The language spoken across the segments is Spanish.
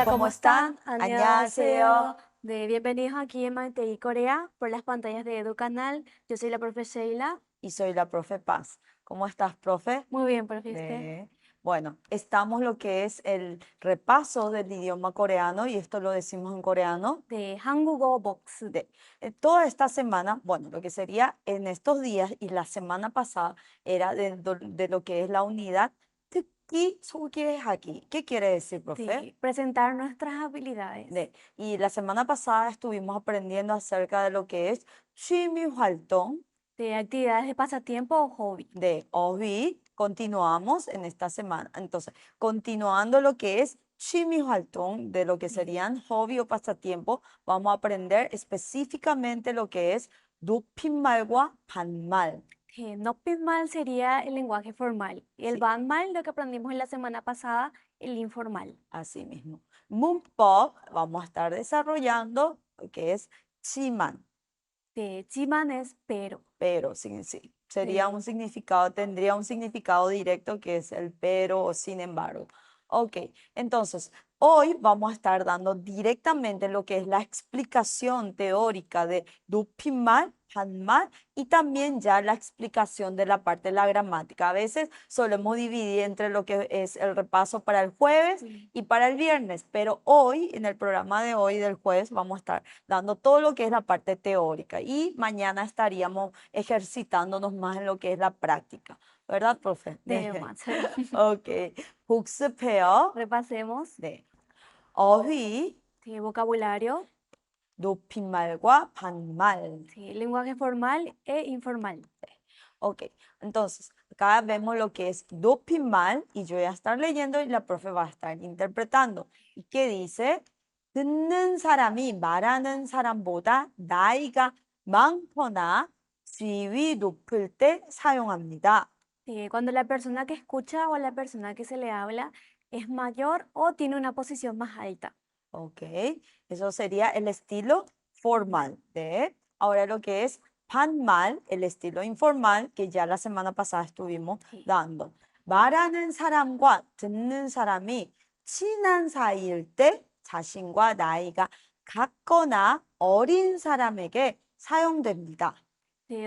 Hola, ¿cómo están? 안녕하세요. 안녕하세요. Bienvenidos aquí en Maitei Corea por las pantallas de EduCanal. Yo soy la profe Sheila. Y soy la profe Paz. ¿Cómo estás, profe? Muy bien, profe, ¿y usted? De- Bueno, estamos lo que es el repaso del idioma coreano y esto lo decimos en coreano. De 한국어 복습. Toda esta semana, bueno, lo que sería en estos días y la semana pasada era de lo que es la unidad 특기 소개하기. ¿Qué quiere decir, profe? De presentar nuestras habilidades. Y la semana pasada estuvimos aprendiendo acerca de lo que es 취미 활동. De actividades de pasatiempo o hobby. Hoy continuamos en esta semana. Entonces, continuando lo que es 취미 활동, de lo que serían hobby o pasatiempo, vamos a aprender específicamente lo que es 높임말과 반말. 높임말 sería el lenguaje formal. Y el Sí, 반말, lo que aprendimos en la semana pasada, el informal. así mismo. 문법, vamos a estar desarrollando lo que es 치만. De 지만 es pero. Pero, sí, sería De un significado, tendría un significado directo que es el pero o sin embargo. Ok, entonces, hoy vamos a estar dando directamente lo que es la explicación teórica de 높임말, 반말 y también ya la explicación de la parte de la gramática. A veces solemos dividir entre lo que es el repaso para el jueves y para el viernes, pero hoy, en el programa de hoy del jueves, vamos a estar dando todo lo que es la parte teórica y mañana estaríamos ejercitándonos más en lo que es la práctica, ¿verdad, profe? 네, 맞아요. Ok, 복습해요. Repasemos. 네. 어휘, Sí, vocabulario. 높임말과 반말. Sí, lenguaje formal e informal. Ok, entonces acá vemos lo que es 높임말 y yo voy a estar leyendo y la profe va a estar interpretando. ¿Y qué dice? 듣는 사람이 말하는 사람보다 나이가 많거나 지위 높을 때 사용합니다. Cuando la persona que escucha o la persona que se le habla es mayor o tiene una posición más alta. Ok, eso sería el estilo formal de. Ahora lo que es 반말, el estilo informal, que ya la semana pasada estuvimos Sí. dando. 말하는 사람과 듣는 사람이 친한 사이일 때 자신과 나이가 같거나 어린 사람에게 사용됩니다.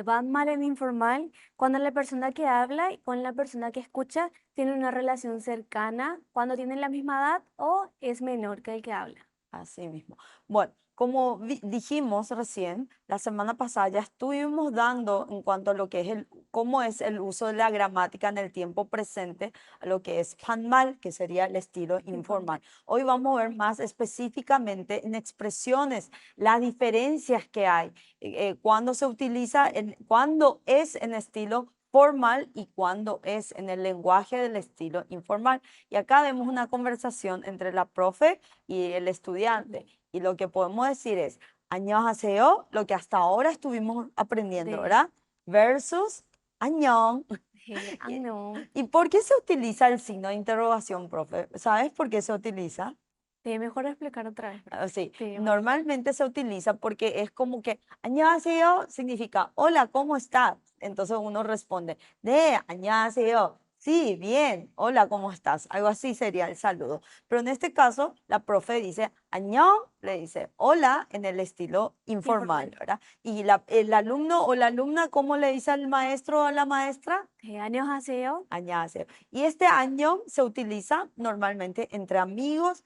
Van mal en informal cuando la persona que habla y con la persona que escucha tiene una relación cercana, cuando tienen la misma edad o es menor que el que habla. Así mismo. Bueno, como dijimos recién, la semana pasada ya estuvimos dando en cuanto a lo que es cómo es el uso de la gramática en el tiempo presente, a lo que es 반말, que sería el estilo informal. Hoy vamos a ver más específicamente en expresiones, las diferencias que hay, cuando se utiliza, cuando es en estilo formal y cuando es en el lenguaje del estilo informal. Y acá vemos una conversación entre la profe y el estudiante. Y lo que podemos decir es, 안녕하세요, lo que hasta ahora estuvimos aprendiendo, De, ¿verdad? Versus 안녕. ¿Y, no, y por qué se utiliza el signo de interrogación, profe? ¿Sabes por qué se utiliza? mejor explicar otra vez, ¿verdad? Sí, Vale. normalmente se utiliza porque es como que 안녕하세요 significa hola, ¿cómo estás? Entonces uno responde, 네, 안녕하세요. Sí, bien. Hola, ¿cómo estás? Algo así sería el saludo. Pero en este caso, la profe dice 안녕, le dice hola en el estilo informal, Informal. ¿verdad? Y el alumno o la alumna, ¿cómo le dice al maestro o a la maestra? 안녕하세요. 안녕하세요. Y este 안녕 se utiliza normalmente entre amigos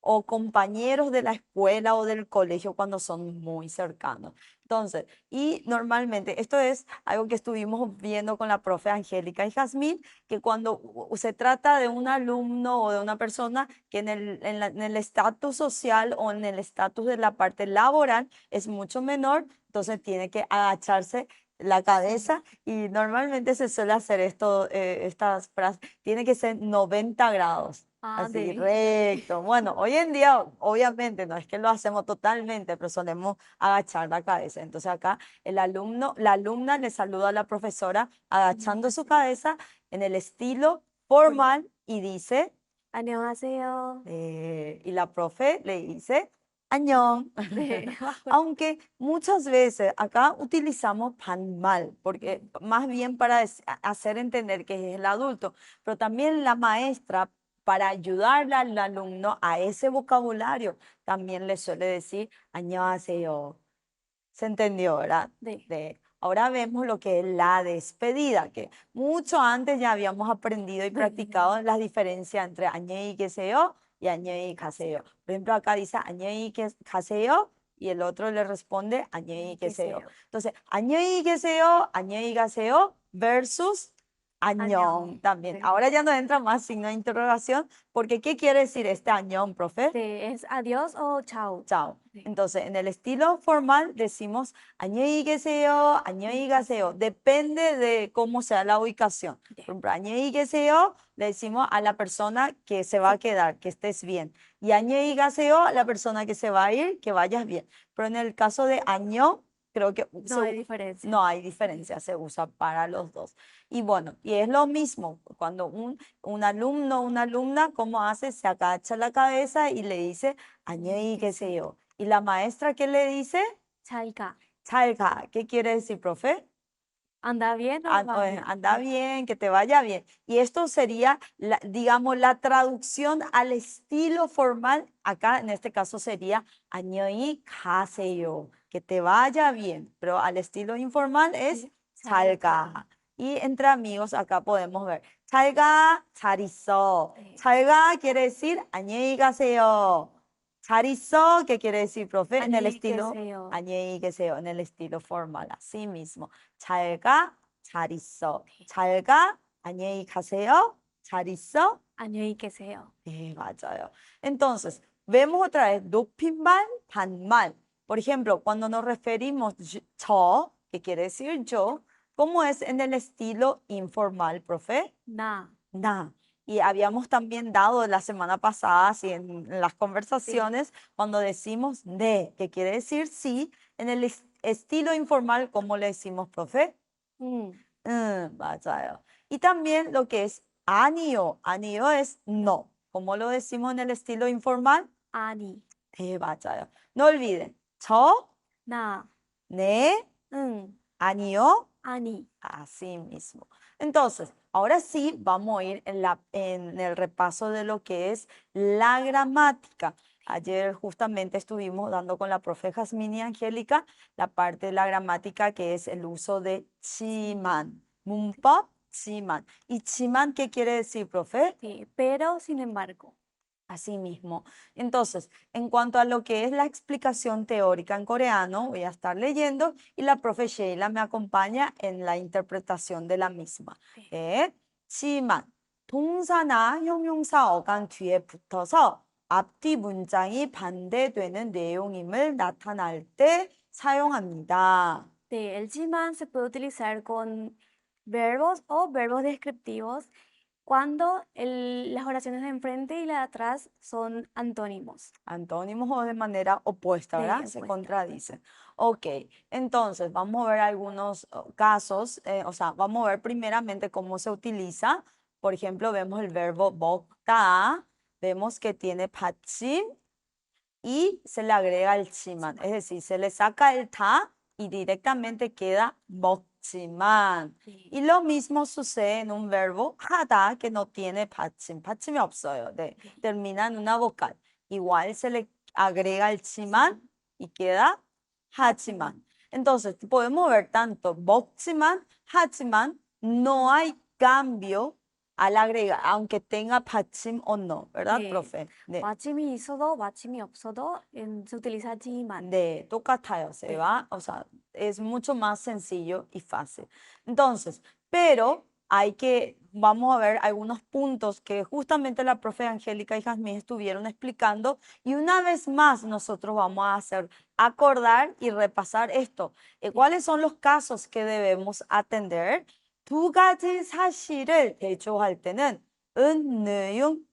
o compañeros de la escuela o del colegio cuando son muy cercanos. Entonces, y normalmente esto es algo que estuvimos viendo con la profe Angélica y Jazmín, que cuando se trata de un alumno o de una persona que en el estatus social o en el estatus de la parte laboral es mucho menor, entonces tiene que agacharse la cabeza y normalmente se suele hacer esto, estas frases, tiene que ser 90 grados. Ah, Así, recto. Bueno, hoy en día, obviamente, no es que lo hacemos totalmente, pero solemos agachar la cabeza. Entonces acá el alumno, la alumna le saluda a la profesora agachando su cabeza en el estilo formal y dice, 안녕하세요. y la profe le dice, 안녕. 네, Aunque muchas veces acá utilizamos 반말, porque más bien para hacer entender que es el adulto, pero también la maestra para ayudarle al alumno a ese vocabulario, también le suele decir 안녕하세요. ¿Se entendió, verdad? Ahora vemos lo que es la despedida, que mucho antes ya habíamos aprendido y practicado las diferencias entre 안녕히 계세요 y 안녕히 가세요. Por ejemplo, acá dice 안녕히 가세요 y el otro le responde 안녕히 계세요. Entonces, 안녕히 가세요 versus 안녕 también. Sí. Ahora ya no entra más signo de interrogación, porque ¿qué quiere decir este 안녕, profe? ¿Es adiós o chao? Chao. Sí. Entonces, en el estilo formal decimos 안녕히 계세요, 안녕히 가세요. Depende de cómo sea la ubicación. Por ejemplo, 안녕히 계세요 le decimos a la persona que se va a quedar, que estés bien. Y 안녕히 가세요 a la persona que se va a ir, que vayas bien. Pero en el caso de 안녕, creo que No hay diferencia. no hay diferencia, se usa para los dos. Y bueno, y es lo mismo, cuando un alumno o una alumna, ¿cómo hace? Se agacha la cabeza y le dice 안녕히 계세요. ¿Y la maestra qué le dice? 잘 가. 잘 가. ¿Qué quiere decir, profe? ¿Anda bien o va bien? Anda bien, que te vaya bien. Y esto sería, digamos, la traducción al estilo formal. Acá, en este caso, sería 안녕히 가세요, que te vaya bien. Pero al estilo informal es 잘 가. Y entre amigos acá podemos ver 잘 가, 잘 있어. 잘 가 quiere decir 안녕히 가세요. 잘 있어, ¿qué quiere decir, profe? En el 안녕히 estilo 계세요. 안녕히 계세요, en el estilo formal, así mismo. 잘 가, 잘 있어. 잘 가, 안녕히 가세요. 잘 있어. 안녕히 계세요. 맞아요. Entonces, vemos otra vez 높임말, 반말. Por ejemplo, cuando nos referimos 저, que quiere decir yo, ¿cómo es en el estilo informal, profe? 나. 나. Y habíamos también dado la semana pasada, así en las conversaciones, cuando decimos de, que quiere decir sí, en el estilo informal, ¿cómo le decimos, profe? 맞아요. Y también lo que es 아니요. 아니요 es no. ¿Cómo lo decimos en el estilo informal? 아니. 맞아요. No olviden, 저, 나. 네, 응. 아니요. 아니. Así mismo. Entonces, ahora sí vamos a ir en el repaso de lo que es la gramática. Ayer justamente estuvimos dando con la profe Jazmín y Angélica la parte de la gramática que es el uso de 지만. 문법 지만. ¿Y 지만 qué quiere decir, profe? Sí, pero sin embargo. Así mismo. Entonces, en cuanto a lo que es la explicación teórica en coreano, voy a estar leyendo y la profe Sheila me acompaña en la interpretación de la misma. 지만, 동사나 형용사 어간 뒤에 붙어서 앞뒤 문장이 반대되는 내용임을 나타날 때 사용합니다. Sí, el 지만 se puede utilizar con verbos o verbos descriptivos cuando las oraciones de enfrente y la de atrás son antónimos. Antónimos o de manera opuesta, Sí, ¿verdad? Se opuesta. contradicen. Ok, entonces vamos a ver algunos casos, o sea, vamos a ver primeramente cómo se utiliza. Por ejemplo, vemos el verbo 먹다, vemos que tiene 받침 y se le agrega el 지만, es decir, se le saca el ta y directamente queda 먹지만. Y lo mismo sucede en un verbo 하다 que no tiene 받침, 받침이 없어요. Termina en una vocal. Igual se le agrega el 지만 y queda 하지만. Entonces, podemos ver tanto 먹지만, 하지만, no hay cambio al agregar, aunque tenga 받침 o no, ¿verdad, Sí. profe? 마침이 있어도 마침이 없어도 se utiliza 지만. 똑같아요, se va, o sea, es mucho más sencillo y fácil. Entonces, pero vamos a ver algunos puntos que justamente la profe Angélica y Jazmín estuvieron explicando y una vez más nosotros vamos a hacer acordar y repasar esto. ¿Cuáles son los casos que debemos atender? 두 가지 사실을 대조할 때는 은는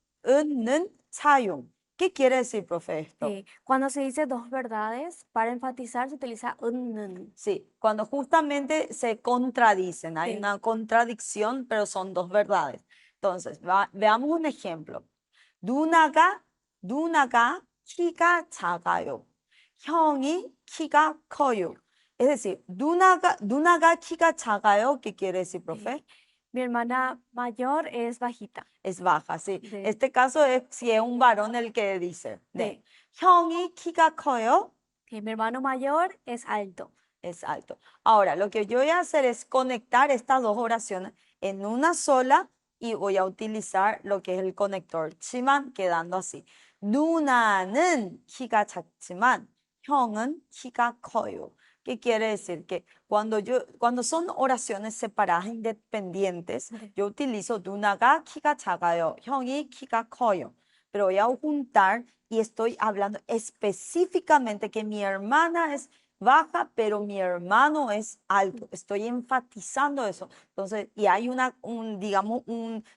사용. ¿Qué quiere decir, profe, esto? Sí, cuando se dice dos verdades, para enfatizar se utiliza 는. Sí, cuando justamente se contradicen, hay una contradicción, pero son dos verdades. Entonces, veamos un ejemplo. 누나가 키가 작아요. 형이 키가 커요. Es decir, 누나가 키가 작아요, ¿qué quiere decir, profe? Mi hermana mayor es bajita. Es baja, sí. 네. Este caso es si es un varón el que dice. 네. 네. 형이 키가 커요. Mi hermano mayor es alto. Es alto. Ahora, lo que yo voy a hacer es conectar estas dos oraciones en una sola y voy a utilizar lo que es el conector 치만, quedando así. 누나는 키가 작지만 형은 키가 커요. ¿Qué quiere decir? Que cuando son oraciones separadas, independientes, 네. yo utilizo 누나가 키가 작아요, 형이 키가 커요. Pero voy a juntar y estoy hablando específicamente que mi hermana es baja, pero mi hermano es alto. Estoy enfatizando eso. Entonces, y hay digamos,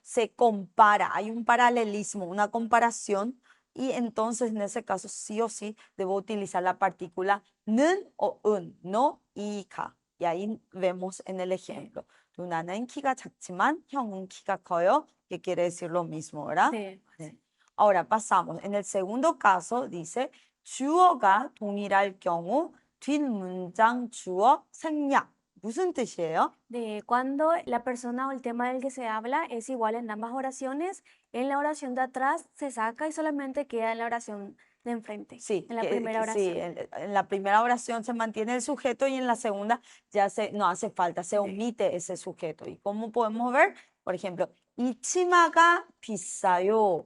se compara, hay un paralelismo, una comparación. Y entonces, en ese caso, sí o sí, debo utilizar la partícula 는 o un, no y ka. Y ahí vemos en el ejemplo. 누나는 키가 작지만 형은 키가 커요. Que quiere decir lo mismo, ¿verdad? 네. 네. Ahora pasamos. En el segundo caso dice 주어가 동일할 경우 뒷문장 주어 생략. 무슨 뜻이에요? De cuando la persona o el tema del que se habla es igual en ambas oraciones, en la oración de atrás se saca y solamente queda en la oración de enfrente, Sí, en la primera sí, oración. en la primera oración se mantiene el sujeto y en la segunda ya no hace falta, se 네. omite ese sujeto. ¿Y cómo podemos ver? Por ejemplo, 이 치마가 비싸요.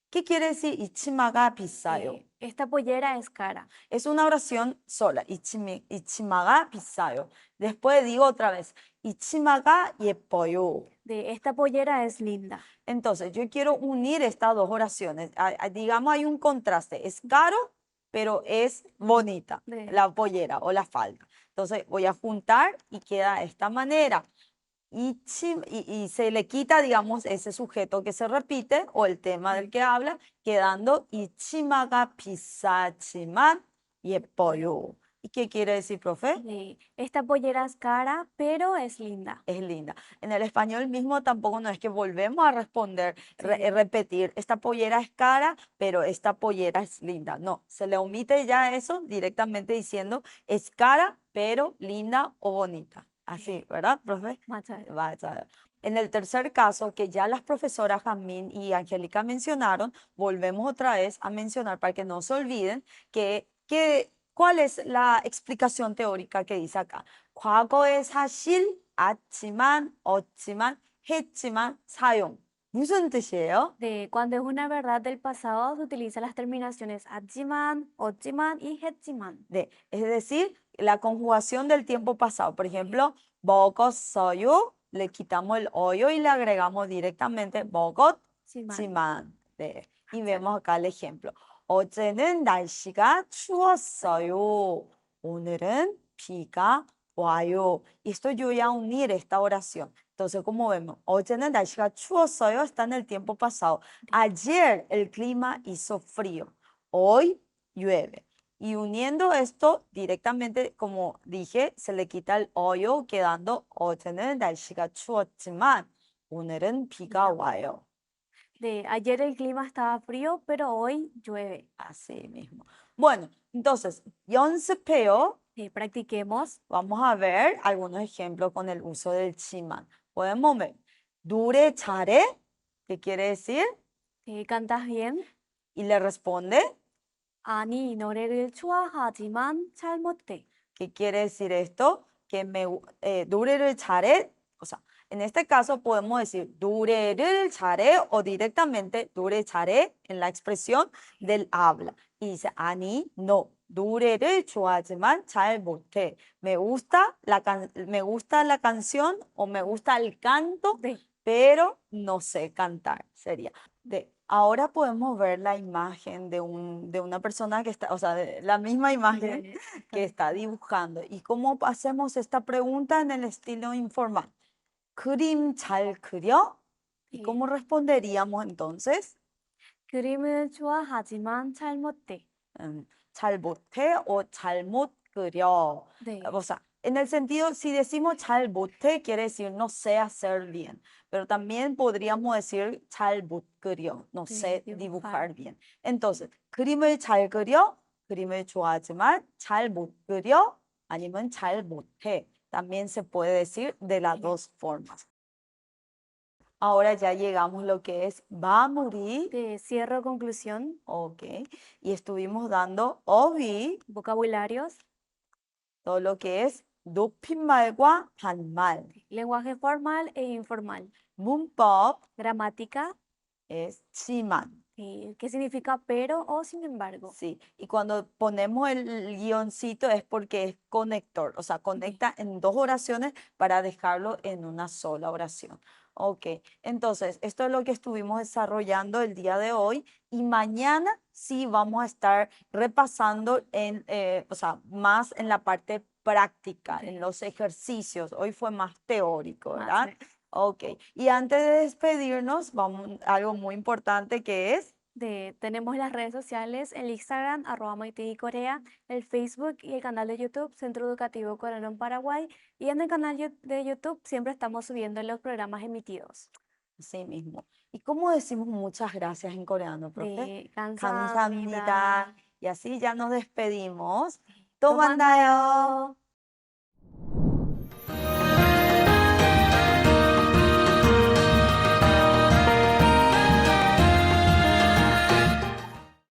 ¿Qué quiere decir 이 치마가 비싸요? Esta pollera es cara. Es una oración sola. 이 치마가 비싸요. Después digo otra vez. 이 치마가 예뻐요. De esta pollera es linda. Entonces, yo quiero unir estas dos oraciones. Digamos, hay un contraste. Es caro, pero es bonita 네. la pollera o la falda. Entonces, voy a juntar y queda de esta manera. Y se le quita, digamos, ese sujeto que se repite o el tema del que habla, quedando 이 치마가 비싸지만 예뻐요. ¿Y qué quiere decir, profe? De esta pollera es cara, pero es linda. Es linda. En el español mismo tampoco no es que volvemos a responder, Sí. repetir, esta pollera es cara, pero esta pollera es linda. No, se le omite ya eso directamente diciendo es cara, pero linda o bonita. Así, ¿verdad, profe? 맞아요. Vaya. En el tercer caso, que ya las profesoras Jamín y Angélica mencionaron, volvemos otra vez a mencionar para que no se olviden ¿cuál es la explicación teórica que dice acá? 과거의 사실, 않지만, 없지만, 했지만, 사용. 무슨 뜻이에요? De cuando es una verdad del pasado, se utilizan las terminaciones 하지만, 없지만 y 했지만. Es decir, la conjugación del tiempo pasado. Por ejemplo, 먹었어요, le quitamos el 어요 y le agregamos directamente 먹었지만. Y vemos acá el ejemplo. 어제는 날씨가 추웠어요. 오늘은 비가 와요. Y esto yo voy a unir esta oración. Entonces, como vemos, 어제는 날씨가 추웠어요 está en el tiempo pasado. Ayer el clima hizo frío. Hoy llueve. Y uniendo esto directamente, como dije, se le quita el 어요 quedando 어제는 날씨가 추웠지만 오늘은 비가 와요. De ayer el clima estaba frío, pero hoy llueve. Así mismo. Bueno, entonces, 연습해요. Practiquemos. Vamos a ver algunos ejemplos con el uso del 치만. Podemos ver. 노래 잘해? ¿Qué quiere decir? ¿Cantas bien? Y le responde. 아니, 노래를 좋아하지만 잘 못해. ¿Qué quiere decir esto? Que 노래를 잘해. O sea, en este caso podemos decir 노래를 잘해 o directamente 노래 잘해 en la expresión del habla. Y dice 아니, no. 노래를 좋아하지만 잘 못해. Me gusta la canción o me gusta el canto, 네. pero no sé cantar. Sería. Ahora podemos ver la imagen de una persona que está, o sea, la misma imagen 네. que está dibujando. ¿Y cómo hacemos esta pregunta en el estilo informal? 그림 잘 그려? ¿Y 네. cómo responderíamos entonces? 그림을 좋아하지만 잘 못해. 잘 못해 o 잘 못 그려. 네. O sea, en el sentido, si decimos 잘 못해, quiere decir no sé hacer bien. Pero también podríamos decir 잘 못 그려, no Sí, sé dibujar. dibujar bien. Entonces, 그림을 잘 그려, 그림을 좋아하지만 잘 못 그려, 아니면 잘 못해. También se puede decir de las dos formas. Ahora ya llegamos lo que es Bamuri, De cierre o conclusión, ok, y estuvimos dando Obi, vocabularios, todo lo que es 높임말과 반말. lenguaje formal e informal, 문법 gramática, es 지만. que significa pero o sin embargo. Sí, y cuando ponemos el guioncito es porque es conector, o sea, Ok. conecta en dos oraciones para dejarlo en una sola oración. Ok, entonces esto es lo que estuvimos desarrollando el día de hoy y mañana sí vamos a estar repasando o sea, más en la parte práctica, en Ok. los ejercicios. Hoy fue más teórico, Más, ¿verdad? Ok, y antes de despedirnos, vamos algo muy importante que es... tenemos las redes sociales, el Instagram, @maiteicorea, el Facebook y el canal de YouTube, Centro Educativo Coreano en Paraguay. Y en el canal de YouTube siempre estamos subiendo los programas emitidos. Así mismo. ¿Y cómo decimos muchas gracias en coreano, profe? De 감사합니다. 감사합니다. Y así ya nos despedimos. 또 또 만나요. 만나요.